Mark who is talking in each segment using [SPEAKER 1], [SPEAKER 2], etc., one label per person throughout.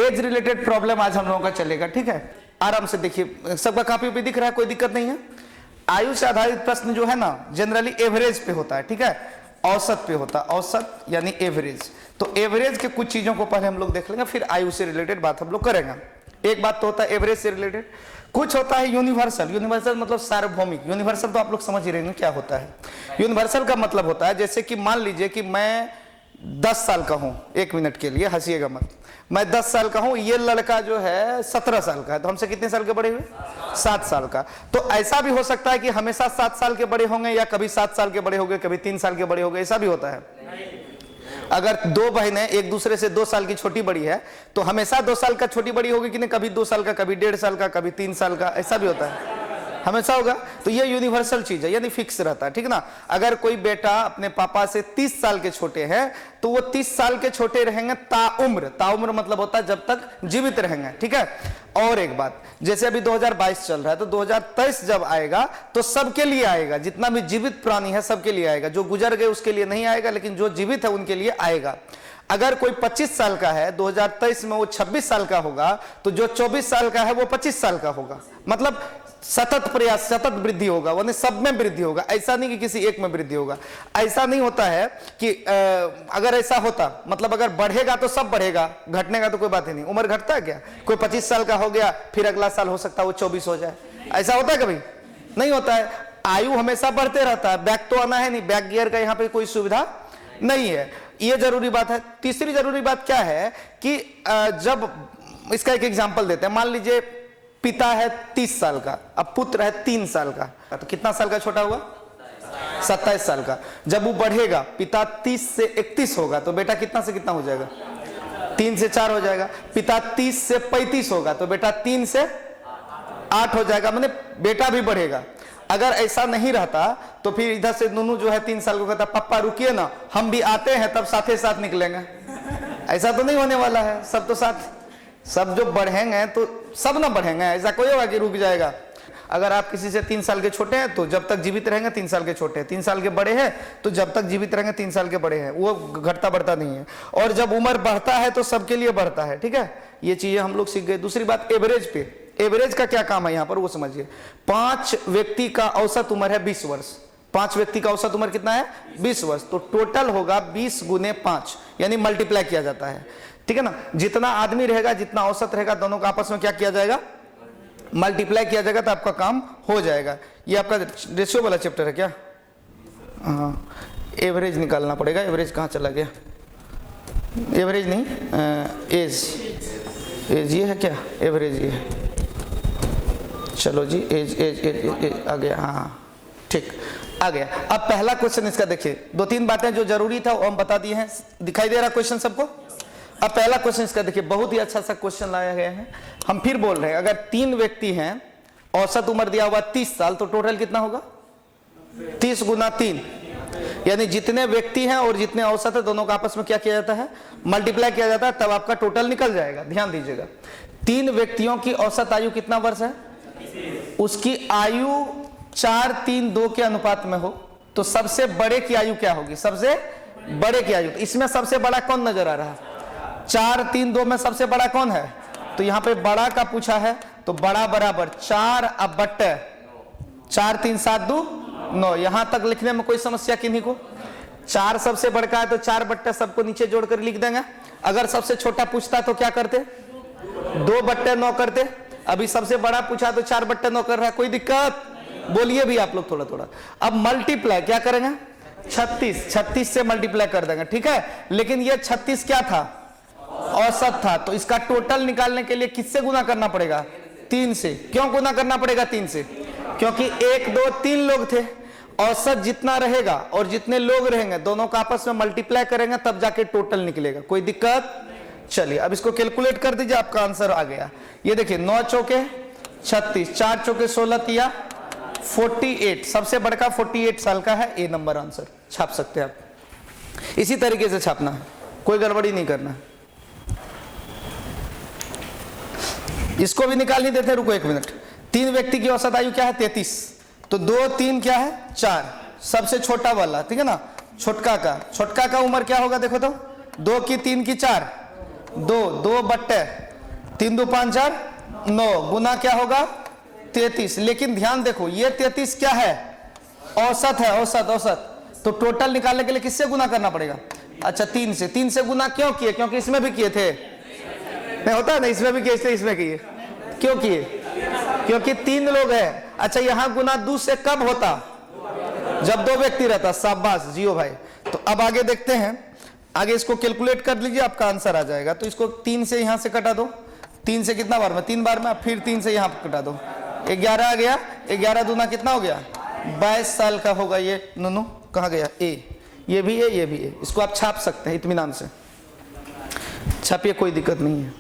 [SPEAKER 1] Age related problem आज हम लोगों का चलेगा, ठीक है। आराम से देखिए, सबका कॉपी पे दिख रहा है, कोई दिक्कत नहीं है। आयु से आधारित प्रश्न जो है ना जनरली एवरेज पे होता है, ठीक है, औसत पे होता है, औसत यानी एवरेज। तो एवरेज के कुछ चीजों को पहले हम लोग देख लेंगे, फिर आयु से रिलेटेड बात हम लोग करेंगे। एक बात तो होता है एवरेज से रिलेटेड, कुछ होता है यूनिवर्सल। यूनिवर्सल मतलब सार्वभौमिक। यूनिवर्सल तो आप लोग समझ ही रहे हैं क्या होता है। यूनिवर्सल का मतलब होता है जैसे कि मान लीजिए कि मैं 10 साल का हूं, 1 मिनट के लिए हंसिएगा मत, मैं 10 साल का हूं, ये लड़का जो है 17 साल का है, तो हमसे कितने साल के बड़े हुए? 7 साल का। तो ऐसा भी हो सकता है कि हमेशा 7 साल के बड़े होंगे, या कभी 7 साल के बड़े होंगे, कभी 3 साल के बड़े होंगे, ऐसा भी होता है। अगर 2 बहनें एक दूसरे से 2 साल की छोटी बड़ी है तो हमेशा 2 साल का छोटी बड़ी होगी कि नहीं? कभी 2 साल का, कभी 1.5 साल का, कभी 3 साल का, ऐसा भी होता है, हमेशा होगा। तो ये यूनिवर्सल चीज है, यानी फिक्स रहता है, ठीक ना। अगर कोई बेटा अपने पापा से 30 साल के छोटे हैं तो वो 30 साल के छोटे रहेंगे ताउम्र। ताउम्र मतलब होता है जब तक जीवित रहेंगे, ठीक है। और एक बात, जैसे अभी 2022 चल रहा है तो 2023 जब आएगा तो सबके लिए आएगा, जितना भी जीवित प्राणी है सबके लिए आएगा। जो गुजर गए उसके लिए नहीं आएगा, लेकिन जो जीवित है उनके लिए आएगा। अगर कोई 25 साल का है 2023 में वो 26 साल का होगा, तो जो 24 साल का है वो 25 साल का होगा। मतलब सतत प्रयास, सतत वृद्धि होगा, यानी सब में वृद्धि होगा। ऐसा नहीं कि किसी एक में वृद्धि होगा। ऐसा नहीं होता है कि अगर ऐसा होता मतलब अगर बढ़ेगा तो सब बढ़ेगा, घटने का तो कोई बात ही नहीं। उम्र घटता है क्या? कोई 25 साल का हो गया फिर अगला साल हो सकता है वो 24 हो जाए, ऐसा होता है कभी? नहीं होता है। आयु हमेशा बढ़ते रहता है। बैक तो आना है नहीं, बैक गियर का यहाँ पे कोई सुविधा नहीं है, ये जरूरी बात है। तीसरी जरूरी बात क्या है कि जब इसका एक एग्जांपल देते हैं, मान लीजिए पिता है 30 साल का, अब पुत्र है 3 साल का, तो कितना साल का छोटा हुआ? 27 साल का। जब वो बढ़ेगा, पिता 30 से 31 होगा तो बेटा कितना से कितना हो जाएगा? 3 से 4 हो जाएगा। पिता 30 से 35 होगा तो बेटा 3 से 8 हो जाएगा, मतलब बेटा भी बढ़ेगा। अगर ऐसा नहीं रहता तो फिर इधर से नूनू जो है 3 साल को कहता पापा रुकिए ना, हम भी आते हैं तब साथ ही साथ निकलेंगे। ऐसा तो नहीं होने वाला है। सब तो साथ, सब जो बढ़ेंगे तो सब ना बढ़ेंगे, ऐसा कोई होगा कि रुक जाएगा। अगर आप किसी से 3 साल के छोटे हैं तो जब तक जीवित रहेंगे 3 साल के छोटे हैं, 3 साल के बड़े हैं तो जब तक जीवित रहेंगे 3 साल के बड़े हैं, वो घटता बढ़ता नहीं है। और जब उम्र बढ़ता है तो सबके लिए बढ़ता है, ठीक है। ये चीजें हम लोग सीख गए। दूसरी बात एवरेज पे, एवरेज का क्या काम है यहाँ पर वो समझिए। 5 व्यक्ति का औसत उम्र है 20 वर्ष। 5 व्यक्ति का औसत उम्र कितना है? 20 वर्ष। तो टोटल होगा 20 गुने 5, यानी मल्टीप्लाई किया जाता है, ठीक है ना। जितना आदमी रहेगा, जितना औसत रहेगा, दोनों का आपस में क्या किया जाएगा? मल्टीप्लाई किया जाएगा, तो आपका काम हो जाएगा। ये आपका रेशियो वाला चैप्टर है क्या? हाँ, एवरेज निकालना पड़ेगा। एवरेज कहाँ चला गया? एवरेज नहीं, एज। एज ये है क्या? एवरेज ये है। चलो जी, एज एज एज एज आ गया, हाँ ठीक आ गया। अब पहला क्वेश्चन इसका देखिए, 2-3 बातें जो जरूरी था वो हम बता दिए हैं। दिखाई दे रहा क्वेश्चन सबको? अब पहला क्वेश्चन इसका देखिए, बहुत ही अच्छा सा क्वेश्चन लाया गया है। हम फिर बोल रहे हैं, अगर 3 व्यक्ति हैं, औसत उम्र दिया हुआ 30 साल, तो टोटल कितना होगा? 30 गुना 3, यानी जितने व्यक्ति हैं और जितने औसत है दोनों का आपस में क्या किया जाता है? मल्टीप्लाई किया जाता है, तब आपका टोटल निकल जाएगा। ध्यान दीजिएगा, 3 व्यक्तियों की औसत आयु कितना वर्ष है? उसकी आयु 4, 3, 2 के अनुपात में हो तो सबसे बड़े की आयु क्या होगी? सबसे बड़े की आयु। तो इसमें सबसे बड़ा कौन नजर आ रहा है? 4, 3, 2 में सबसे बड़ा कौन है? तो यहाँ पे बड़ा का पूछा है, तो बड़ा बराबर 4 अब बट्टे 4, 3, 7, 2, 9। यहां तक लिखने में कोई समस्या किन्हीं को? 4 सबसे बड़का है तो 4 बट्टे सबको नीचे जोड़कर लिख देंगे। अगर सबसे छोटा पूछता तो क्या करते? 2 बट्टे 9 करते। अभी सबसे बड़ा पूछा तो 4 बट्टे 9 कर रहा है, कोई दिक्कत? बोलिए भी आप लोग थोड़ा थोड़ा। अब मल्टीप्लाई क्या करेंगे? 36 से मल्टीप्लाई कर देंगे, ठीक है। लेकिन ये 36 क्या था? औसत था। तो इसका टोटल निकालने के लिए किससे गुना करना पड़ेगा? 3 से। क्यों गुना करना पड़ेगा 3 से? क्योंकि 1, 2, 3 लोग थे। औसत जितना रहेगा और जितने लोग रहेंगे दोनों का आपस में मल्टीप्लाई करेंगे तब जाके टोटल निकलेगा। कोई दिक्कत? चलिए अब इसको कैलकुलेट कर दीजिए, आपका आंसर आ गया। ये देखिए 9 चौके 36, 4 चौके 16 किया 48। सबसे बड़का 48 साल का है। ए नंबर आंसर छाप सकते हैं आप। इसी तरीके से छापना है, कोई गड़बड़ी नहीं करना। इसको भी निकाल नहीं देते, रुको 1 मिनट। 3 व्यक्ति की औसत आयु क्या है? 33। तो 2, 3 क्या है? 4। सबसे छोटा वाला, ठीक है ना, छोटका का उम्र क्या होगा? देखो तो 2 की 3 की 4, 2 बट्टे 3 2 5 4 9 गुना क्या होगा 33। लेकिन ध्यान देखो ये 33 क्या है, औसत है, औसत औसत। तो टोटल निकालने के लिए किससे गुना करना पड़ेगा? अच्छा 3 से। 3 से गुना क्यों किए? क्योंकि इसमें भी किए थे, नहीं होता है ना, इसमें भी किए थे, इसमें किए। क्यों किए? क्योंकि 3 लोग हैं। अच्छा यहां गुना 2 से कब होता? जब 2 व्यक्ति रहता। शाबाश जियो भाई। तो अब आगे देखते हैं, आगे इसको कैलकुलेट कर लीजिए, आपका आंसर आ जाएगा। तो इसको 3 से यहां से कटा दो। 3 से कितना बार में? 3 बार में। फिर 3 से यहां कटा दो, 11 आ गया। 11 दूना कितना हो गया? 22 साल का होगा ये। नो कहाँ गया? ए, ये भी है, ये भी है। इसको आप छाप सकते हैं इत्मीनान से, छापिए, कोई दिक्कत नहीं है।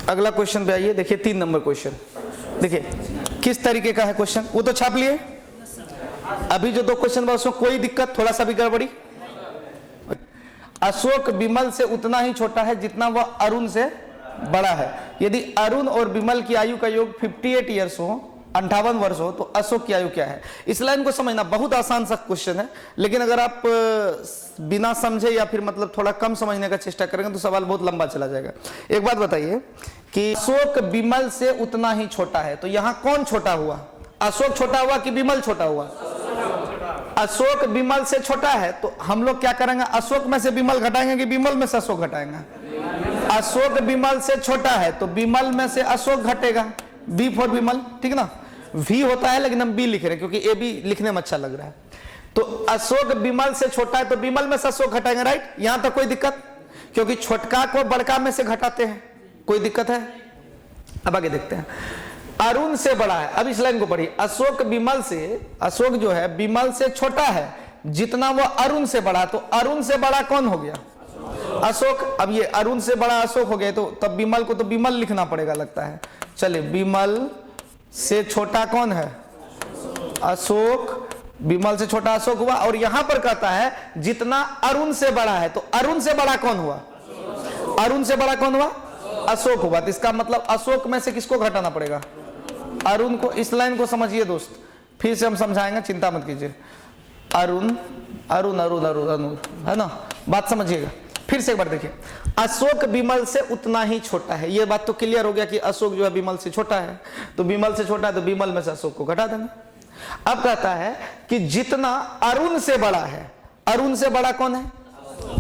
[SPEAKER 1] अगला क्वेश्चन पे आइए। देखिए 3 नंबर क्वेश्चन, देखिए किस तरीके का है क्वेश्चन। वो तो छाप लिए। अभी जो 2 क्वेश्चन बा उसमें कोई दिक्कत, थोड़ा सा भी गड़बड़ी। अशोक विमल से उतना ही छोटा है जितना वह अरुण से बड़ा है। यदि अरुण और विमल की आयु का योग 58 ईयर्स हो, 58 वर्ष हो, तो अशोक की आयु क्या है? इस लाइन को समझना बहुत आसान सा क्वेश्चन है, लेकिन अगर आप बिना समझे या फिर मतलब थोड़ा कम समझने का चेष्टा करेंगे तो सवाल बहुत लंबा चला जाएगा। एक बात बताइए कि अशोक विमल से उतना ही छोटा है, तो यहां कौन छोटा हुआ? अशोक छोटा हुआ कि विमल छोटा हुआ? अशोक विमल से छोटा है, तो हम लोग क्या करेंगे? अशोक में से विमल घटाएंगे कि विमल में से अशोक घटाएंगे? अशोक विमल से छोटा है तो विमल में से अशोक घटेगा। बी फॉर विमल, ठीक ना। वी होता है लेकिन हम बी लिख रहे हैं क्योंकि ए बी लिखने में अच्छा लग रहा है। तो अशोक विमल से छोटा है तो विमल में से अशोक घटाएंगे, राइट। यहां तक कोई दिक्कत? क्योंकि छोटका को बड़का में से घटाते हैं, कोई दिक्कत है? अब आगे देखते हैं। अरुण से बड़ा है, अब इस लाइन को पढ़िए। अशोक विमल से, अशोक जो है विमल से छोटा है जितना वो अरुण से बड़ा, तो अरुण से बड़ा कौन हो गया? अशोक। अब ये अरुण से बड़ा अशोक हो गया, तो तब विमल को तो विमल लिखना पड़ेगा लगता है। चलिए, विमल से छोटा कौन है? अशोक। विमल से छोटा अशोक हुआ, और यहां पर कहता है जितना अरुण से बड़ा है, तो अरुण से बड़ा कौन हुआ? अरुण से बड़ा कौन हुआ? अशोक हुआ। तो इसका मतलब अशोक में से किसको घटाना पड़ेगा? अरुण को। इस लाइन को समझिए दोस्त, फिर से हम समझाएंगे, चिंता मत कीजिए। अरुण अरुण अरुण अरुण अरुण, है ना, बात समझिएगा। फिर से एक बार देखिए, अशोक विमल से उतना ही छोटा है। ये बात तो क्लियर हो गया कि अशोक जो है विमल से छोटा है, तो विमल से छोटा है तो विमल में से अशोक को घटा देंगे। अब कहता है कि जितना अरुण से बड़ा है, अरुण से बड़ा कौन है?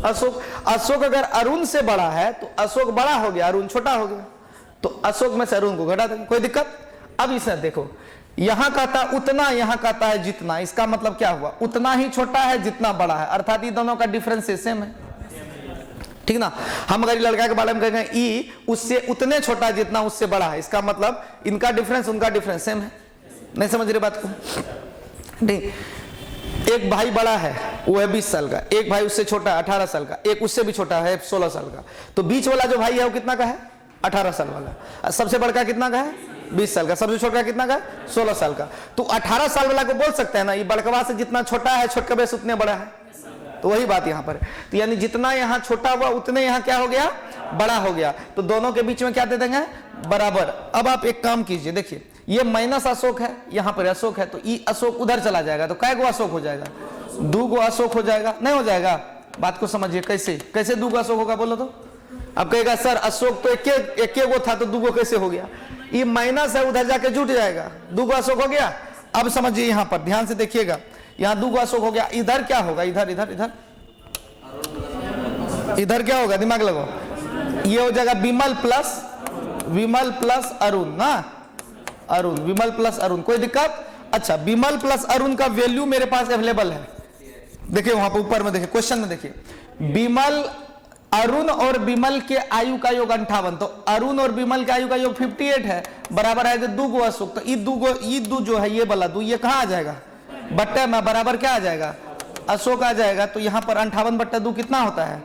[SPEAKER 1] अशोक। अशोक अगर अरुण से बड़ा है तो अशोक बड़ा हो गया, अरुण छोटा हो गया, तो अशोक में से अरुण को घटा देंगे, कोई दिक्कत? अब इसे देखो, यहां कहता है उतना, यहां कहता है जितना। इसका मतलब क्या हुआ? उतना ही छोटा है जितना बड़ा है, अर्थात ये दोनों का डिफरेंस सेम है, ठीक ना। हम अगर लड़का के बारे में कहेंगे ई उससे उतने छोटा है जितना उससे बड़ा है, इसका मतलब इनका डिफरेंस उनका डिफरेंस सेम है। नहीं समझ रहे बात को? नहीं, एक भाई बड़ा है, वो है 20 साल का, एक भाई उससे छोटा है 18 साल का, एक उससे भी छोटा है 16 साल का। तो बीच वाला जो भाई है वो कितना का है? 18 साल वाला। सबसे बड़का कितना का है? 20 साल का। सबसे छोटा कितना का है? 16 साल का। तो 18 साल वाला को बोल सकते हैं ना, ये बड़कवा से जितना छोटा है छोटकवे से उतने बड़ा है। तो वही बात यहाँ पर, तो यानी जितना यहाँ छोटा हुआ उतने यहाँ क्या हो गया? बड़ा हो गया। तो दोनों के बीच में क्या दे देंगे? बराबर। अब आप एक काम कीजिए, देखिए ये माइनस अशोक है, यहाँ पर अशोक है, तो ई अशोक उधर चला जाएगा, तो कै गो अशोक हो जाएगा? 2 गो अशोक हो जाएगा। नहीं हो जाएगा? बात को समझिए, कैसे कैसे 2 गो अशोक होगा बोलो तो? अब कहेगा सर अशोक तो एक गो था, तो 2 गो कैसे हो गया? ये माइनस है, उधर जाके जुट जाएगा, 2 गो अशोक हो गया। अब समझिए, यहाँ पर ध्यान से देखिएगा, यहाँ 2 गो अशोक हो गया, इधर क्या होगा? इधर इधर इधर इधर क्या होगा? दिमाग लगाओ, ये हो जाएगा विमल प्लस अरुण ना, अरुण, विमल प्लस अरुण, कोई दिक्कत? अच्छा, विमल प्लस अरुण का वैल्यू मेरे पास अवेलेबल है, देखिए वहां पर ऊपर में देखिए, क्वेश्चन में देखिए, विमल, अरुण और विमल के आयु का योग 58, तो अरुण और विमल के आयु का योग 58 है, बराबर है 2 गो अशोक। तो ये दो जो है, ये वाला 2, ये कहाँ आ जाएगा? बट्टे में, बराबर क्या आ जाएगा? अशोक आ जाएगा। तो यहाँ पर 58/2 कितना होता है?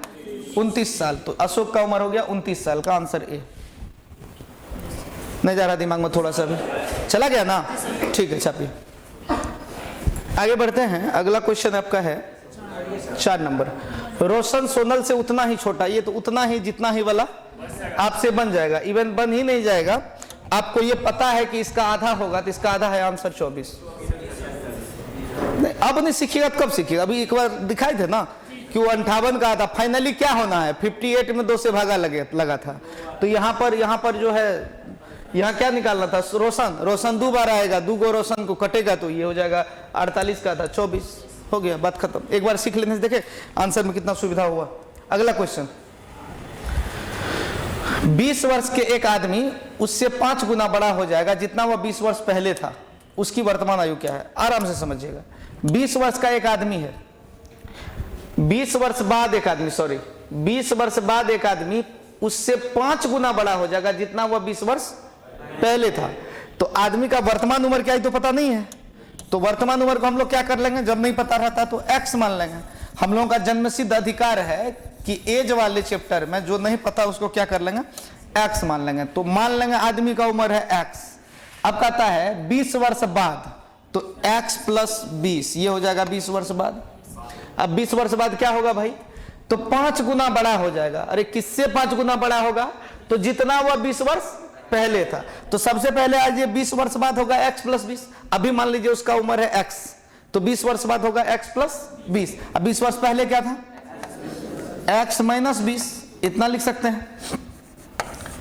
[SPEAKER 1] 29 साल। तो अशोक का उम्र हो गया 29 साल का। Answer A. नहीं जा रहा दिमाग में? थोड़ा सा भी चला गया ना? ठीक है, छापिए। आगे बढ़ते हैं। अगला क्वेश्चन आपका है 4 नंबर। रोशन सोनल से उतना ही छोटा, ये तो उतना ही जितना ही वाला आपसे बन जाएगा, इवन बन ही नहीं जाएगा। आपको ये पता है कि इसका आधा होगा, तो इसका आधा है आंसर 24। नहीं, अब नहीं सीखिएगा तो कब सीखिएगा? अभी एक बार दिखाई थे ना कि वो 58 का था, फाइनली क्या होना है, 58 में 2 से भागा लगा था। तो यहाँ पर जो है, यहाँ क्या निकालना था, रोशन 2 बार आएगा, 2 गो रोशन को कटेगा तो ये हो जाएगा 48 का था 24, हो गया, बात खत्म। एक बार सीख लेने से देखे आंसर में कितना सुविधा हुआ। अगला क्वेश्चन, 20 वर्ष के एक आदमी उससे 5 गुना बड़ा हो जाएगा जितना वह 20 वर्ष पहले था, उसकी वर्तमान आयु क्या है? आराम से समझिएगा। 20 वर्ष का एक आदमी है, 20 वर्ष बाद एक आदमी, 20 वर्ष बाद एक आदमी उससे 5 गुना बड़ा हो जाएगा जितना वह 20 वर्ष पहले था। तो आदमी का वर्तमान उम्र क्या है तो पता नहीं है, तो वर्तमान उम्र को हम लोग क्या कर लेंगे, जब नहीं पता रहता तो एक्स मान लेंगे। हम लोगों का जन्मसिद्ध अधिकार है कि एज वाले चैप्टर में जो नहीं पता उसको क्या कर लेंगे, एक्स मान लेंगे। तो मान लेंगे आदमी का उम्र है एक्स। अब कहता है 20 वर्ष बाद, तो x प्लस 20 ये हो जाएगा 20 वर्ष बाद। अब 20 वर्ष बाद क्या होगा भाई, तो 5 गुना बड़ा हो जाएगा। अरे किससे 5 गुना बड़ा होगा, तो जितना वह 20 वर्ष पहले था। तो सबसे पहले आज ये 20 वर्ष बाद होगा x प्लस 20। अभी मान लीजिए उसका उम्र है x, तो 20 वर्ष बाद होगा x प्लस 20। अब 20 वर्ष पहले क्या था, x माइनस 20, इतना लिख सकते हैं,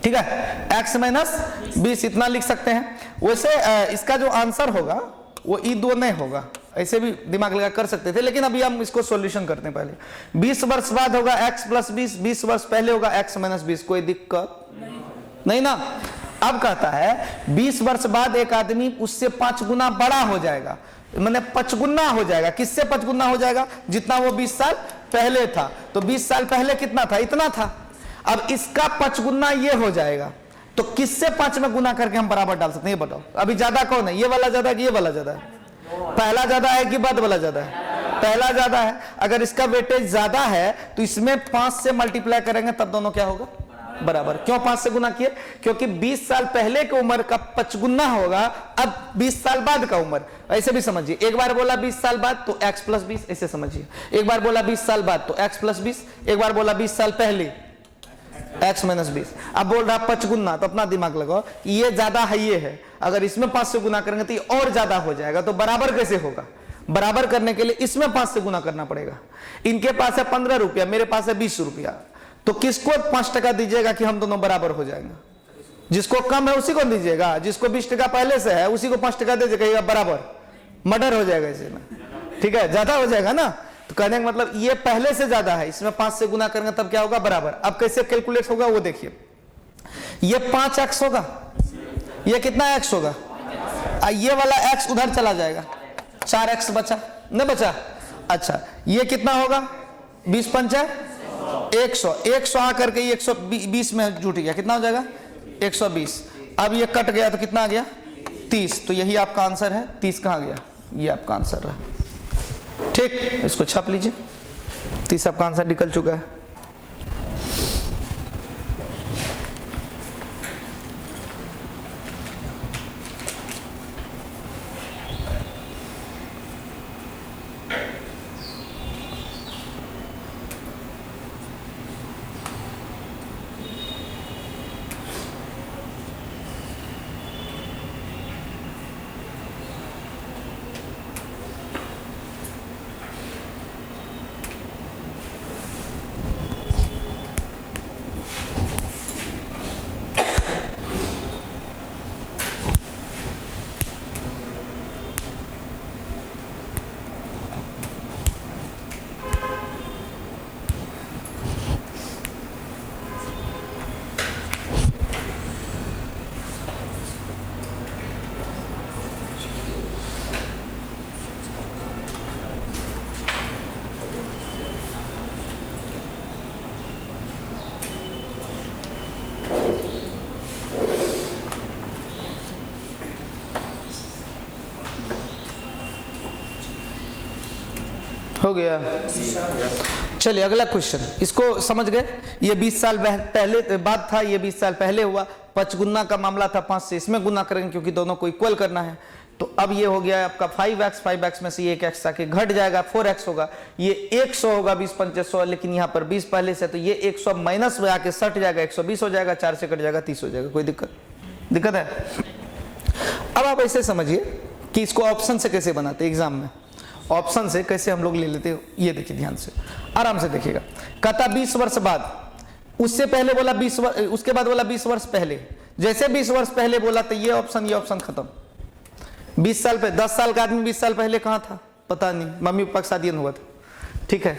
[SPEAKER 1] ठीक है, x माइनस 20 इतना लिख सकते हैं। वैसे इसका जो आंसर होगा वो ई2 नहीं होगा, ऐसे भी दिमाग लगा कर सकते थे, लेकिन अभी हम इसको सॉल्यूशन करते हैं। पहले 20 वर्ष बाद होगा x प्लस 20, 20 वर्ष पहले होगा x माइनस 20, कोई दिक्कत नहीं ना। अब कहता है 20 वर्ष बाद एक आदमी उससे 5 गुना बड़ा हो जाएगा, मैंने 5 गुना हो जाएगा। किससे 5 गुना हो जाएगा, जितना वो 20 साल पहले था। तो 20 साल पहले कितना था, इतना था। अब इसका 5 गुना ये हो जाएगा, तो किससे 5 में गुना करके हम बराबर डाल सकते हैं, ये बताओ। अभी ज्यादा कौन है, ये वाला ज्यादा कि ये वाला ज्यादा है? पहला ज्यादा है कि बाद वाला ज्यादा है? पहला ज्यादा है। अगर इसका वेटेज ज्यादा है तो इसमें 5 से मल्टीप्लाई करेंगे तब दोनों क्या होगा, बराबर। क्यों 5 से गुना किए, क्योंकि 20 साल पहले की उम्र का 5 गुना होगा अब 20 साल बाद का उम्र। ऐसे भी समझिए, एक बार बोला 20 साल बाद तो x प्लस 20, ऐसे समझिए। एक बार बोला 20 साल बाद तो x प्लस 20, एक बार बोला 20 साल पहले x माइनस 20। अब बोल रहा 5 गुना, तो अपना दिमाग लगाओ, ये ज्यादा है, ये है, अगर इसमें 5 से गुना करेंगे तो ये और ज्यादा हो जाएगा। तो बराबर कैसे होगा, बराबर करने के लिए इसमें 5 से गुना करना पड़ेगा। इनके पास है 15 रुपया, मेरे पास है 20 रुपया, तो किसको 5% दीजिएगा कि हम दोनों बराबर हो जाएंगे? जिसको कम है उसी को दीजिएगा, जिसको 20% पहले से है उसी को 5% दे दीजिएगा, बराबर मर्डर हो जाएगा इसे ना, ठीक है, ज्यादा हो जाएगा ना। तो कहने का मतलब ये पहले से ज्यादा है, इसमें 5 से गुना करेंगे तब क्या होगा, बराबर। अब कैसे कैलकुलेट होगा वो देखिए, ये 5x होगा, ये कितना x होगा, ये वाला x उधर चला जाएगा, 4x बचा न बचा। अच्छा ये कितना होगा, 20 पंचा 100, 100 आकर के 120 में जुट गया, कितना हो जाएगा 120। अब ये कट गया तो कितना आ गया 30। तो यही आपका आंसर है, 30 कहाँ गया, ये आपका आंसर है। ठीक, इसको छाप लीजिए, 30 आपका आंसर निकल चुका है। हो गया। चलिए अगला क्वेश्चन, इसको समझ गए। ये 20 साल पहले बाद था, ये 20 साल पहले हुआ। 5 गुना का मामला था, 5 से इसमें गुना करेंगे क्योंकि दोनों को इक्वल करना है। तो अब ये हो गया आपका 5x, 5x में से ये 1x आके घट जाएगा, 4x होगा। ये 100 होगा, 20 पंचे 100, लेकिन यहाँ पर 20 पहले से, तो ये 100 माइनस में आके 60 जाएगा, 120 हो जाएगा, 4 से कट जाएगा, 30 हो जाएगा। कोई दिक्कत है? अब आप ऐसे समझिए कि इसको ऑप्शन से कैसे बनाते एग्जाम में। ऑप्शन से कैसे हम लोग ले लेते हैं, ये देखिए ध्यान से, आराम से देखिएगा। कहता 20 वर्ष बाद, उससे पहले बोला 20 वर्ष, उसके बाद बोला 20 वर्ष पहले। जैसे 20 वर्ष पहले बोला तो ये ऑप्शन खत्म। 20 साल पहले, 10 साल का आदमी 20 साल पहले कहाँ था पता नहीं, मम्मी पापा का शादी हुआ था, ठीक है।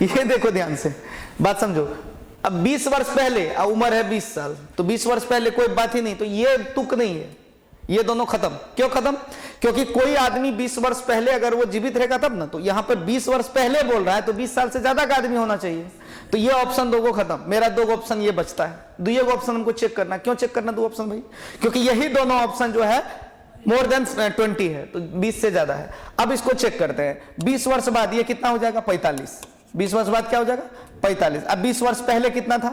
[SPEAKER 1] ये देखो ध्यान से, बात समझो। अब 20 वर्ष पहले और उम्र है 20 साल, तो 20 वर्ष पहले कोई बात ही नहीं, तो ये तुक नहीं है, ये दोनों खत्म। क्यों खत्म? क्योंकि कोई आदमी 20 वर्ष पहले अगर वो जीवित रहेगा तब ना, तो यहां पर 20 वर्ष पहले बोल रहा है तो 20 साल से ज्यादा का आदमी होना चाहिए, तो ये ऑप्शन दो को खत्म। मेरा दो ऑप्शन ये बचता है, दुइये ऑप्शन हमको चेक करना। क्यों चेक करना दो ऑप्शन भाई? क्योंकि यही दोनों ऑप्शन जो है मोर देन 20 है, तो 20 से ज्यादा है। अब इसको चेक करते हैं, 20 वर्ष बाद ये कितना हो जाएगा? 45। 20 वर्ष बाद क्या हो जाएगा? 45। अब 20 वर्ष पहले कितना था,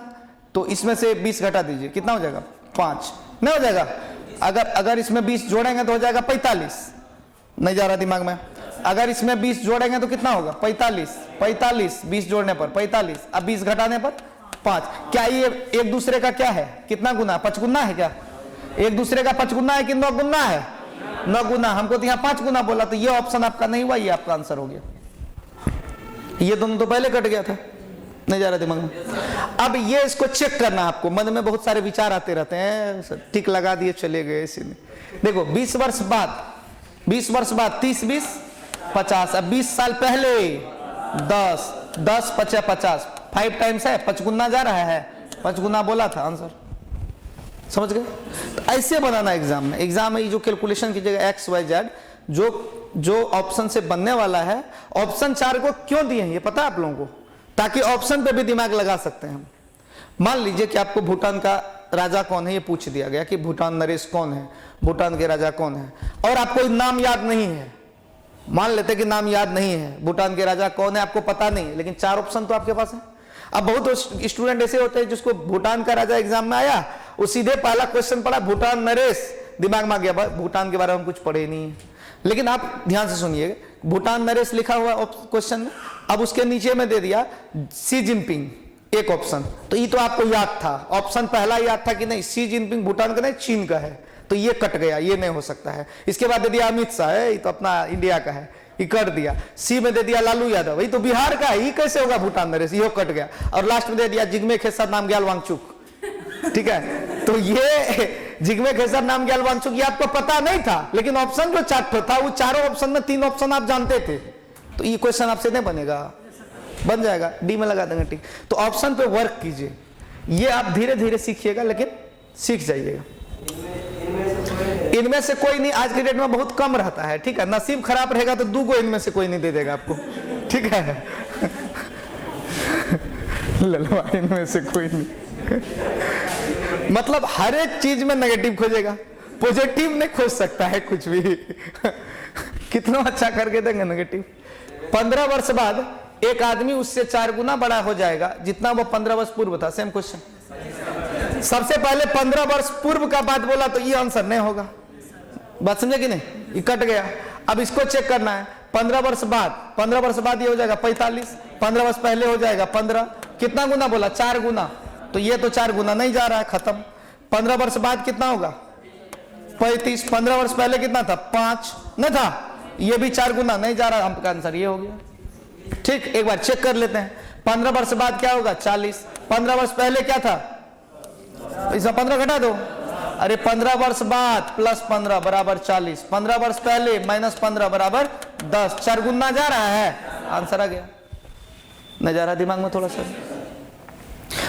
[SPEAKER 1] तो इसमें से 20 घटा दीजिए, कितना हो जाएगा? 5। नहीं हो जाएगा? अगर इसमें 20 जोड़ेंगे तो हो जाएगा 45। नहीं जा रहा दिमाग में? अगर इसमें 20 जोड़ेंगे तो कितना होगा? 45। 20 जोड़ने पर 45, अब 20 घटाने पर 5। क्या ये एक दूसरे का क्या है? कितना गुना? 5 गुना है क्या? एक दूसरे का 5 गुना है कि 9 गुना है? 9 गुना। हमको तो यहाँ 5 गुना बोला, तो ये ऑप्शन आपका नहीं हुआ, ये आपका आंसर हो गया। ये दोनों तो पहले कट गया था, नहीं जा रहा दिमाग में। अब ये इसको चेक करना, आपको मन में बहुत सारे विचार आते रहते हैं, टिक लगा दिए चले गए इसीलिए। देखो 20 वर्ष बाद 30 20 50। अब 20 साल पहले 10 5 50, 5 टाइम्स है, 5 गुना जा रहा है, 5 गुना बोला था आंसर, समझ गए? तो ऐसे बनाना एग्जाम में। एग्जाम में जो कैलकुलेशन कीजिएगा एक्स वाई जेड, जो ऑप्शन से बनने वाला है। ऑप्शन 4 को क्यों दिए हैं ये पता है आप लोगों को? ताकि ऑप्शन पे भी दिमाग लगा सकते हैं हम। मान लीजिए कि आपको भूटान का राजा कौन है ये पूछ दिया गया कि भूटान नरेश कौन है, भूटान के राजा कौन है, और आपको नाम याद नहीं है। मान लेते कि नाम याद नहीं है, भूटान के राजा कौन है आपको पता नहीं है, लेकिन 4 ऑप्शन तो आपके पास है। अब बहुत स्टूडेंट ऐसे होते हैं जिसको भूटान का राजा एग्जाम में आया, वो सीधे पहला क्वेश्चन पढ़ा भूटान नरेश, दिमाग में आ गया भूटान के बारे में हम कुछ पढ़े नहीं है। लेकिन आप ध्यान से सुनिए, भूटान नरेश लिखा हुआ क्वेश्चन में, अब उसके नीचे में दे दिया सी जिनपिंग एक ऑप्शन, तो ये तो आपको याद था, ऑप्शन पहला याद था कि नहीं सी जिनपिंग भूटान का नहीं चीन का है, तो ये कट गया, ये नहीं हो सकता है। इसके बाद दे दिया अमित शाह है, ये तो अपना इंडिया का है, ये कट दिया। सी में दे दिया लालू यादव, ये तो बिहार का है, ये कैसे होगा भूटान नरेश, ये कट गया। और लास्ट में दे दिया जिग्मे खेसर नामग्याल वांगचुक, ठीक है। तो ये जिग्मे खेसर नामग्याल वांगचुक ये आपको पता नहीं था, लेकिन ऑप्शन जो 4 था वो चारों ऑप्शन में 3 ऑप्शन आप जानते थे, तो ये क्वेश्चन आपसे नहीं बनेगा, बन जाएगा, डी में लगा देंगे, ठीक। तो ऑप्शन पे वर्क कीजिए, ये आप धीरे धीरे सीखिएगा, लेकिन सीख जाइएगा। इनमें से कोई नहीं आज के डेट में बहुत कम रहता है, ठीक है। नसीब खराब रहेगा तो 2 को इनमें से कोई नहीं दे देगा आपको, ठीक है। ललवा इनमें से कोई नहीं, मतलब हर एक चीज में नेगेटिव खोजेगा, पॉजिटिव नहीं खोज सकता है कुछ भी। कितना अच्छा करके देंगे नेगेटिव। 15 वर्ष बाद एक आदमी उससे 4 गुना बड़ा हो जाएगा जितना वो 15 वर्ष पूर्व था। सेम क्वेश्चन, सबसे पहले 15 वर्ष पूर्व का बात बोला तो ये आंसर नहीं होगा, बात समझे कि नहीं, ये कट गया। अब इसको चेक करना है 15 वर्ष बाद ये हो जाएगा 45, 15 वर्ष पहले हो जाएगा 15, कितना गुना बोला 4 गुना, तो ये तो 4 गुना नहीं जा रहा है, खत्म। 15 वर्ष बाद कितना होगा 35, 15 वर्ष पहले कितना था 5 नहीं था, ये भी 4 गुना नहीं जा रहा, आपका आंसर ये हो गया, ठीक। एक बार चेक कर लेते हैं, 15 वर्ष बाद क्या होगा 40, 15 वर्ष पहले क्या था, इसमें 15 घटा दो, अरे 15 वर्ष बाद प्लस 15 बराबर 40, 15 वर्ष पहले माइनस 15 बराबर 10, 4 गुना जा रहा है, आंसर आ गया। नहीं जा रहा दिमाग में थोड़ा सा?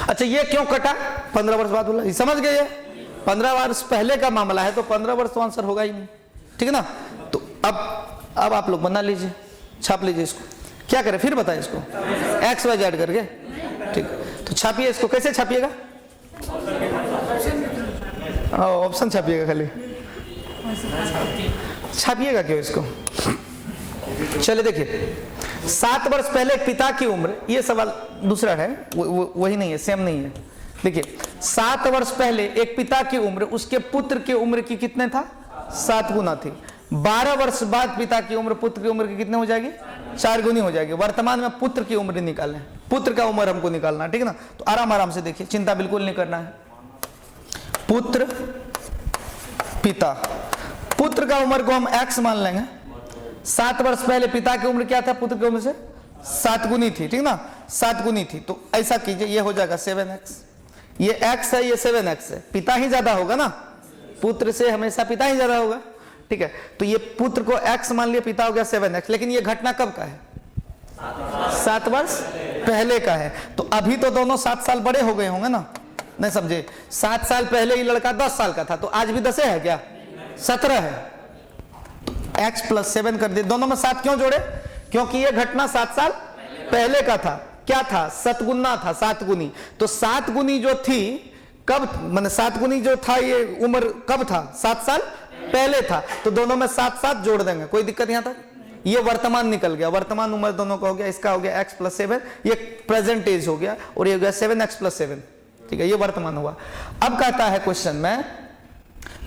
[SPEAKER 1] अच्छा ये क्यों कटा, 15 वर्ष बाद बोला, समझ गए? 15 वर्ष पहले का मामला है तो 15 वर्ष तो आंसर होगा ही नहीं, ठीक है ना। तो अब आप लोग बना लीजिए, छाप लीजिए इसको, क्या करें फिर बताएं इसको, एक्स वाई जेड करके, ठीक। तो छापिए इसको, कैसे छापिएगा, ऑप्शन छापिएगा, खाली छापिएगा क्यों इसको। चलिए देखिए, 7 वर्ष पहले एक पिता की उम्र, ये सवाल दूसरा है, वही नहीं है, सेम नहीं है। देखिए 7 वर्ष पहले एक पिता की उम्र उसके पुत्र की उम्र की कितने था 7 गुना थी। 12 वर्ष बाद पिता की उम्र पुत्र की उम्र की कितने हो जाएगी 4 गुनी हो जाएगी। वर्तमान में पुत्र की उम्र निकालें, पुत्र का उम्र हमको निकालना है, ठीक है ना। तो आराम से देखिए, चिंता बिल्कुल नहीं करना है। पुत्र पिता, पुत्र का उम्र को हम x मान लेंगे, 7 वर्ष पहले पिता की उम्र क्या था पुत्र की उम्र से 7 गुनी थी, ठीक ना, 7 गुनी थी। तो ऐसा कीजिए, ये हो जाएगा 7x, ये x है, ये 7x है, पिता ही ज्यादा होगा ना, पुत्र से हमेशा पिता ही ज्यादा होगा, ठीक है। तो ये पुत्र को x मान लिया, पिता हो गया 7x, लेकिन ये घटना कब का है? 7 वर्ष पहले का है। तो अभी तो दोनों 7 साल बड़े हो गए होंगे ना, नहीं समझे? 7 साल पहले ये लड़का 10 साल का था, तो आज भी 10 है क्या? 17 है। तो x + 7 कर दिए, दोनों में 7 क्यों जोड़े? क्योंकि ये घटना 7 साल पहले का था। क्या था? सतगुना था, 7 गुनी। तो 7 गुनी जो थी कब, माने 7 गुनी जो था ये उम्र कब था? 7 साल पहले था। तो दोनों में 7 जोड़ देंगे, कोई दिक्कत यहां तक? ये वर्तमान निकल गया, वर्तमान उम्र दोनों का हो गया, इसका हो गया x + 7, ये प्रेजेंट एज हो गया, और ये हो गया 7x + 7, ठीक है, ये वर्तमान हुआ। अब कहता है क्वेश्चन में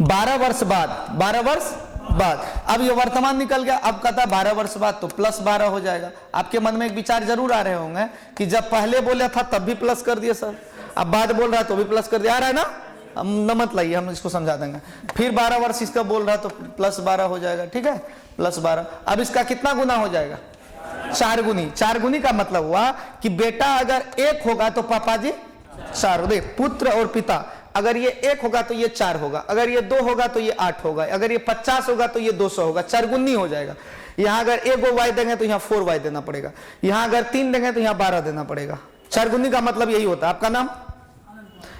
[SPEAKER 1] 12 वर्ष बाद, 12 वर्ष बाद, अब ये वर्तमान निकल गया, अब कहता है 12 वर्ष बाद, तो +12 हो जाएगा। आपके मन में एक विचार जरूर आ रहे होंगे कि जब पहले बोला था तब भी प्लस कर दिया सर, अब बाद बोल रहा है तो भी प्लस कर दिया, आ रहा है ना? हम न मत लाइए, हम इसको समझा देंगे। फिर 12 वर्ष इसका बोल रहा है तो +12 हो जाएगा, ठीक है, +12। अब इसका कितना गुना हो जाएगा? 4 गुनी। 4 गुनी का मतलब हुआ कि बेटा अगर 1 होगा तो पापा जी 4, देख पुत्र और पिता, अगर ये 1 होगा तो ये 4 होगा, अगर ये 2 होगा तो ये 8 होगा, अगर ये 50 होगा तो ये 200 होगा, 4 गुनी हो जाएगा। यहां अगर 1 y देंगे तो यहाँ 4 y देना पड़ेगा, यहां अगर 3 देंगे तो यहाँ 12 देना पड़ेगा। 4 गुनी का मतलब यही होता है। आपका नाम?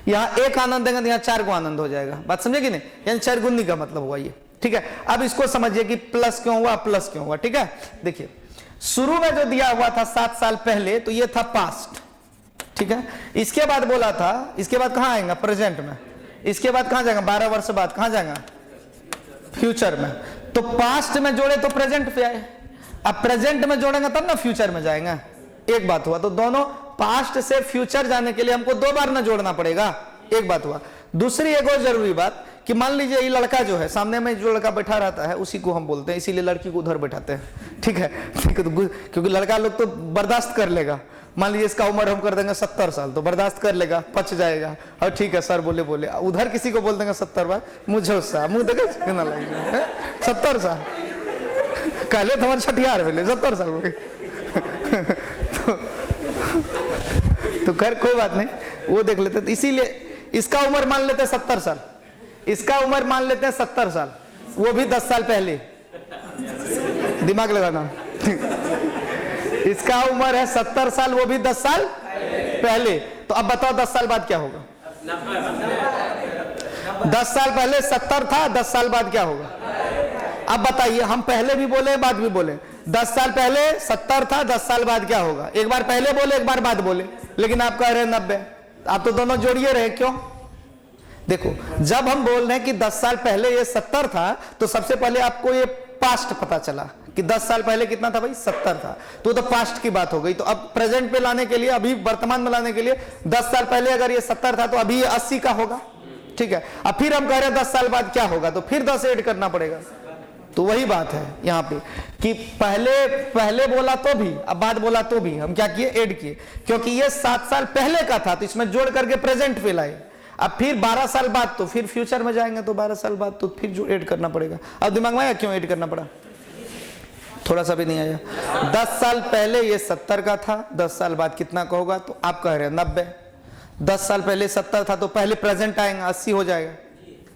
[SPEAKER 1] यहाँ 1 आनंद देंगे तो यहाँ 4 को आनंद हो जाएगा, बात समझे कि नहीं? यानी 4 गुनी का मतलब हुआ ये, ठीक है। अब इसको समझिए कि प्लस क्यों हुआ, प्लस क्यों हुआ, ठीक है। देखिए शुरू में जो दिया हुआ था 7 साल पहले, तो ये था पास्ट, ठीक है। इसके बाद बोला था, इसके बाद कहां आएगा? प्रेजेंट में। इसके बाद कहां जाएगा? 12 वर्ष बाद कहां जाएगा? फ्यूचर में। तो पास्ट में जोड़े तो प्रेजेंट पे आए, अब प्रेजेंट में जोड़ेंगे तब ना फ्यूचर में जाएंगे, एक बात हुआ। तो दोनों पास्ट से फ्यूचर जाने के लिए हमको 2 बार ना जोड़ना पड़ेगा, एक बात हुआ। दूसरी एक और जरूरी बात कि मान लीजिए ये लड़का जो है सामने में, जो लड़का बैठा रहता है उसी को हम बोलते हैं, इसीलिए लड़की को उधर बैठाते हैं, ठीक है, क्योंकि लड़का लोग तो बर्दाश्त कर लेगा। मान लीजिए इसका उम्र हम कर देंगे 70 साल, तो बर्दाश्त कर लेगा, पच जाएगा, और ठीक है सर बोले बोले। उधर किसी को बोल देंगे 70 बार, मुझे उससा मुंह देखे कितना लगेगा 70 साल, कहले तो हमारे छठियार मिले 70 साल हो गए। तो खैर कोई बात नहीं, वो देख लेते। तो इसीलिए इसका उम्र मान लेते हैं 70 साल, इसका उम्र मान लेते हैं 70 साल, वो भी 10 साल पहले, दिमाग लगाना। इसका उम्र है 70 साल, वो भी 10 साल पहले। तो अब बताओ 10 साल बाद क्या होगा? 10 साल पहले 70 था, 10 साल बाद क्या होगा? अब बताइए, हम पहले भी बोले बाद भी बोले, 10 साल पहले 70 था, 10 साल बाद क्या होगा? एक बार पहले बोले, एक बार बाद बोले, लेकिन आप कह रहे हैं 90। आप तो दोनों जोड़िए रहे, क्यों? देखो जब हम बोल रहे हैं कि 10 साल पहले ये 70 था, तो सबसे पहले आपको ये पास्ट पता चला कि 10 साल पहले कितना था भाई? 70 था। तो पास्ट की बात हो गई। तो अब प्रेजेंट पे लाने के लिए, अभी वर्तमान में लाने के लिए, 10 साल पहले अगर ये 70 था तो अभी ये 80 का होगा, ठीक है। अब फिर हम कह रहे हैं 10 साल बाद क्या होगा, तो फिर 10 ऐड करना पड़ेगा। तो वही बात है यहाँ पे कि पहले बोला तो भी, अब बाद बोला तो भी, हम क्या किए? ऐड किए, क्योंकि ये 7 साल पहले का था, तो इसमें जोड़ करके प्रेजेंट पे लाए। अब फिर 12 साल बाद तो फिर फ्यूचर में जाएंगे, तो 12 साल बाद तो फिर जो ऐड करना पड़ेगा। अब दिमाग में आया क्यों ऐड करना पड़ा? थोड़ा सा भी नहीं आया। 10 साल पहले ये 70 का था, 10 साल बाद कितना का होगा? तो आप कह रहे हैं 90। 10 साल पहले 70 था, तो पहले प्रेजेंट आएगा, 80 हो जाएगा,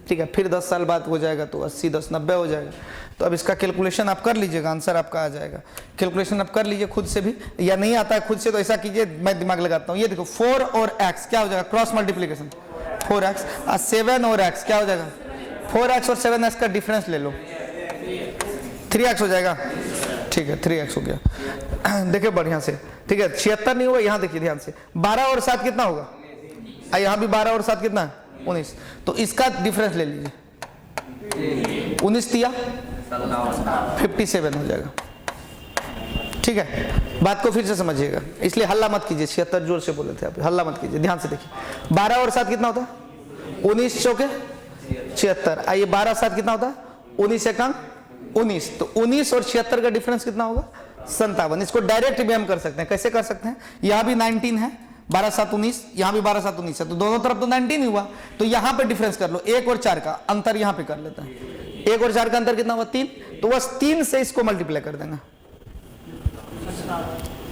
[SPEAKER 1] ठीक है। फिर 10 साल बाद हो जाएगा तो 80 10 90 हो जाएगा। तो अब इसका कैलकुलेशन आप कर लीजिएगा, आंसर आपका आ जाएगा। कैलकुलेशन आप कर लीजिए खुद से भी, या नहीं आता है खुद से तो ऐसा कीजिए, मैं दिमाग लगाता हूँ। ये देखो 4 और x क्या हो जाएगा? क्रॉस मल्टीप्लीकेशन, 4x और 7 और x क्या हो जाएगा? 4x और 7x का डिफरेंस ले लो, 3x हो जाएगा, ठीक है 3x हो गया। देखिए बढ़िया से, ठीक है। 76 नहीं होगा, यहाँ देखिए ध्यान से, 12 और 7 कितना होगा? यहाँ भी 12 और 7 कितना है? 19। तो इसका डिफरेंस ले लीजिए, 19 दिया 57 हो जाएगा, ठीक है। बात को फिर से समझिएगा, इसलिए हल्ला मत कीजिए। 76 जोर से बोले थे आप, हल्ला मत कीजिए, ध्यान से देखिए। 12 और 7 कितना होता है? 19 चौके 76। आइए 12 7 कितना होता है? 19 एकांक 19। तो 19 और 76 का डिफरेंस कितना होगा? 57। इसको डायरेक्ट भी हम कर सकते हैं। कैसे कर सकते हैं? यहाँ भी 19 है, 12 7 19, यहाँ भी 12 7 19 है, तो दोनों तरफ तो 19 ही हुआ। तो यहाँ पे डिफरेंस कर लो, 1 और 4 का अंतर यहाँ पे कर लेते हैं। 1 और 4 का अंतर कितना हुआ? 3। तो बस 3 से इसको मल्टीप्लाई कर देंगे।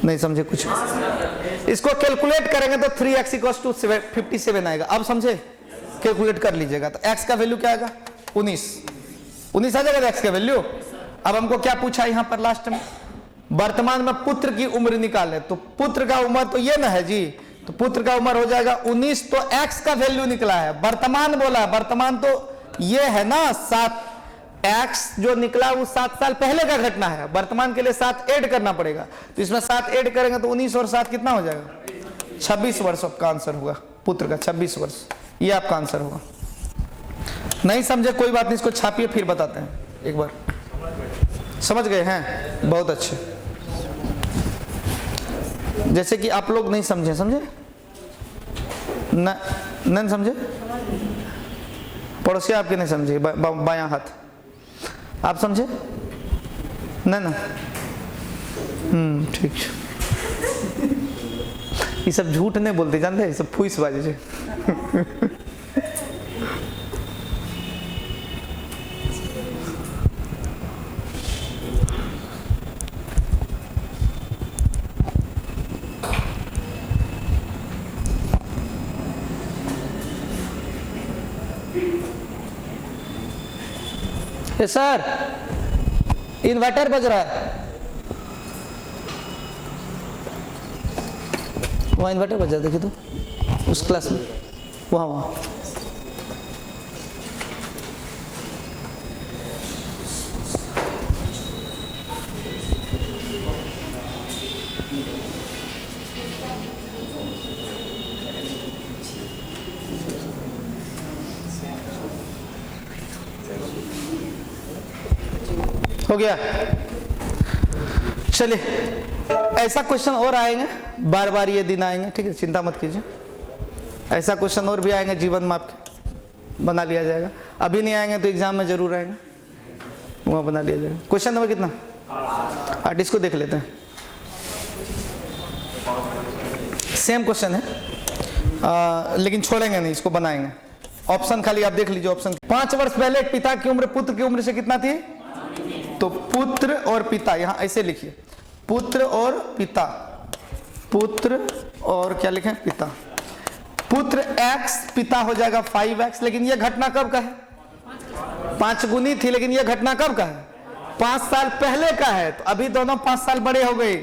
[SPEAKER 1] नहीं समझे कुछ? इसको कैलकुलेट करेंगे तो 3x = 57 आएगा। अब समझे? कैलकुलेट कर लीजिएगा तो x का वैल्यू क्या आएगा? 19 आ जाएगा x का वैल्यू। अब हमको क्या पूछा यहां पर लास्ट में? वर्तमान में पुत्र की उम्र निकाले, तो पुत्र का उम्र तो ये ना है जी, तो पुत्र का उम्र हो जाएगा 19। तो x का वैल्यू निकला है, वर्तमान बोला है, वर्तमान तो ये है ना 7। x जो निकला वो 7 साल पहले का घटना है, वर्तमान के लिए 7 ऐड करना पड़ेगा, तो इसमें 7 ऐड करेंगे तो 19 और 7 कितना हो जाएगा? 26 वर्ष आपका आंसर होगा, पुत्र का 26 वर्ष, ये आपका आंसर होगा। नहीं समझे कोई बात नहीं, इसको छापिए फिर बताते हैं एक बार। समझ गए हैं? बहुत अच्छे। जैसे कि आप लोग नहीं समझे, समझे न, नहीं समझे, पड़ोसी आपके नहीं समझे, बायां हाथ आप समझे ना? ठीक। ये सब झूठ नहीं बोलते, जानते हैं, ये सब फूस बाजी से। सर इन्वर्टर बज रहा है, वहाँ इन्वर्टर बज रहा है, देखिए तो उस क्लास में, वहाँ हो गया। चलिए ऐसा क्वेश्चन और आएंगे, बार बार ये दिन आएंगे, ठीक है, चिंता मत कीजिए। ऐसा क्वेश्चन और भी आएंगे, जीवन में आपके बना लिया जाएगा। अभी नहीं आएंगे तो एग्जाम में जरूर आएंगे, वहाँ बना लिया जाएगा। क्वेश्चन नंबर कितना? 8। इसको देख लेते हैं, सेम क्वेश्चन है लेकिन छोड़ेंगे नहीं, इसको बनाएंगे। ऑप्शन खाली आप देख लीजिए। ऑप्शन 5 वर्ष पहले एक पिता की उम्र पुत्र की उम्र से कितना थी? तो पुत्र और पिता, यहां ऐसे लिखिए, पुत्र और पिता, पुत्र और क्या लिखें? पिता। पुत्र x, पिता हो जाएगा 5x। लेकिन यह घटना कब का है? 5 गुनी थी, लेकिन यह घटना कब का है? 5 साल पहले का है। तो अभी दोनों 5 साल बड़े हो गए,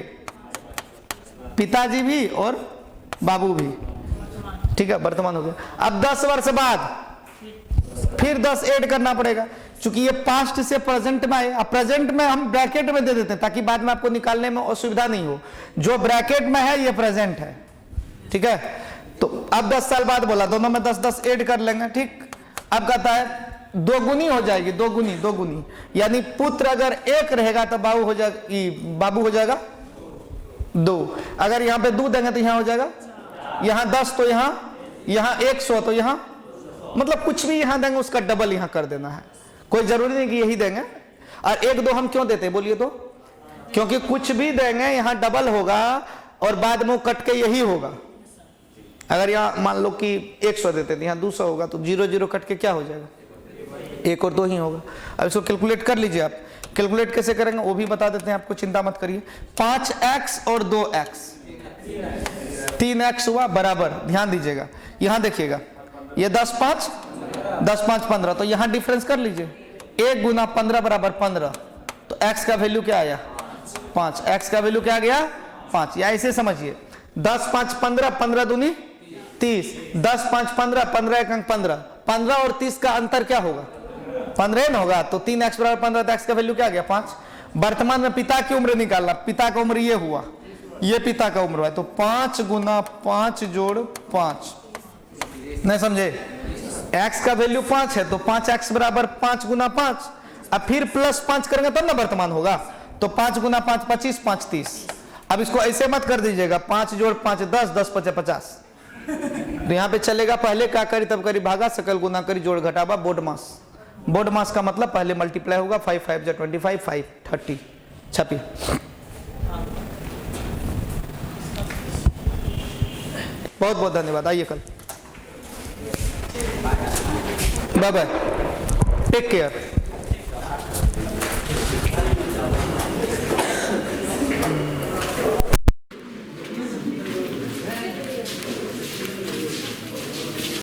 [SPEAKER 1] पिताजी भी और बाबू भी, ठीक है, वर्तमान हो गया। अब 10 वर्ष बाद फिर 10 ऐड करना पड़ेगा, क्योंकि ये पास्ट से प्रेजेंट में आए। अब प्रेजेंट में हम ब्रैकेट में दे देते हैं ताकि बाद में आपको निकालने में असुविधा नहीं हो। जो ब्रैकेट में है ये प्रेजेंट है, ठीक है। तो अब 10 साल बाद बोला, दोनों में 10-10 ऐड कर लेंगे, ठीक। अब कहता है 2 गुनी हो जाएगी, 2 गुनी, यानी पुत्र अगर 1 रहेगा तो बाबू हो जाएगा 2। अगर यहाँ पे 2 देंगे तो यहाँ हो जाएगा, यहाँ 10 तो यहाँ 100 तो यहाँ, मतलब कुछ भी यहाँ देंगे उसका डबल यहाँ कर देना है। कोई जरूरी नहीं कि यही देंगे। और 1-2 हम क्यों देते हैं बोलिए तो? क्योंकि कुछ भी देंगे यहाँ डबल होगा और बाद में कट के यही होगा। अगर यहाँ मान लो कि 100 देते थे, यहाँ 200 होगा, तो 0-0 कट के क्या हो जाएगा? 1 और 2 ही होगा। अब इसको कैलकुलेट कर लीजिए आप। कैलकुलेट कैसे करेंगे वो भी बता देते हैं आपको, चिंता मत करिए। 5x और 2x, 3x हुआ बराबर, ध्यान दीजिएगा, यहाँ देखिएगा, ये 10-5 15, तो यहाँ डिफरेंस कर लीजिए। 1 गुना 15 बराबर 15, तो x का वैल्यू क्या आया? 5। x का वैल्यू क्या गया? 5। या ऐसे समझिए, 10-5 15, 15 दूनी 30, 10-5 15, 15 1 15, 15 और 30 का अंतर क्या होगा? 15 ना होगा, तो 3x बराबर 15, तो x का वैल्यू क्या गया? 5। वर्तमान में पिता की उम्र निकालना, पिता का उम्र ये हुआ, ये पिता का उम्र हुआ, तो 5 गुना 5 जोड़ 5। नहीं समझे? x का वैल्यू 5 है, तो 5x बराबर 5 गुना 5। अब फिर प्लस 5 करेंगे तब ना वर्तमान होगा, तो 5 गुना 5 25, 5 30। अब इसको ऐसे मत कर दीजिएगा, 5 जोड़ 5 10, 10 5 50। तो यहाँ पे चलेगा, पहले क्या करी तब करी भागा, सकल गुना करी जोड़ घटावा, बोर्ड मास। बोर्ड मास का मतलब पहले मल्टीप्लाई होगा, 5 5 जा 25, 5 30। छपिए। बहुत बहुत धन्यवाद, आइए कल, बाय बाय, टेक केयर।